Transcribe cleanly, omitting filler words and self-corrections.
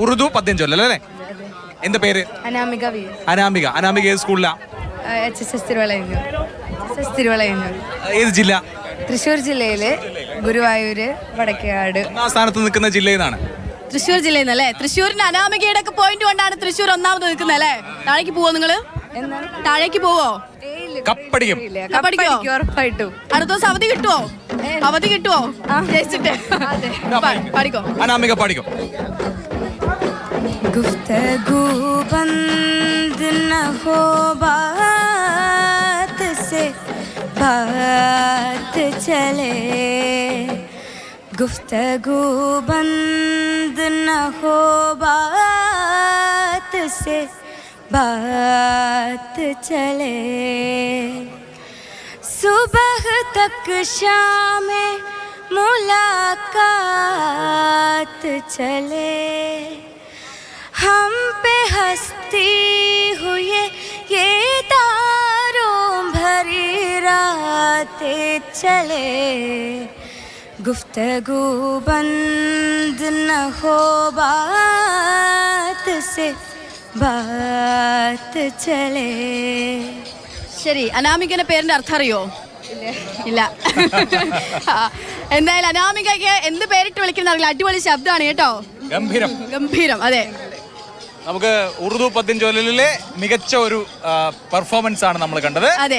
ഉറുദു പദ്യം ചൊല്ലല്ലേ? എന്താ പേര്? അനാമിക. അനാമിക ഏത് സ്കൂളിലാ? തിരുവളയൂർ. ഏത് ജില്ല? തൃശ്ശൂർ ജില്ലയില് ഗുരുവായൂര് വടക്കേകാട്. ഒന്നാം സ്ഥാനത്ത് നിൽക്കുന്ന ജില്ലയിൽ നിന്നാണ്. തൃശ്ശൂർ ജില്ലയിൽ നിന്നല്ലേ? തൃശ്ശൂരിന് അനാമികയുടെ ഒക്കെ പോയിന്റ് കൊണ്ടാണ് തൃശ്ശൂർ ഒന്നാമത് നിൽക്കുന്നത് അല്ലേ? താഴേക്ക് പോവോ നിങ്ങള്? താഴേക്ക് പോവോ? കപ്പടിക്കും. ഉറപ്പായിട്ടും. അടുത്ത ദിവസം അവധി കിട്ടുവോ? അവധി കിട്ടുവോ? ജയിച്ചിട്ട് പാടിക്കോ. അനാമിക പാടിക്കോ. गुफ्तगू बंद न हो बात से बात चले, गुफ्तगू बंद न हो बात से बात चले, सुबह तक शाम मुलाकात चले, हम पे हंसती हुए ये तारों भरी रातें चले, गुफ्तगू बंद न हो बात से बात चले. ശരി, അനാമികന്റെ പേരിന്റെ അർത്ഥം അറിയോ? ഇല്ല. എന്തായാലും അനാമികയ്ക്ക് എന്ത് പേരിട്ട് വിളിക്കുന്ന അറിയില്ല. അടിപൊളി ശബ്ദമാണ് കേട്ടോ. ഗംഭീരം. അതെ, നമുക്ക് ഉറുദു പദ്യം ചൊല്ലലിലെ മികച്ച ഒരു പെർഫോമൻസ് ആണ് നമ്മൾ കണ്ടത്. അതെ.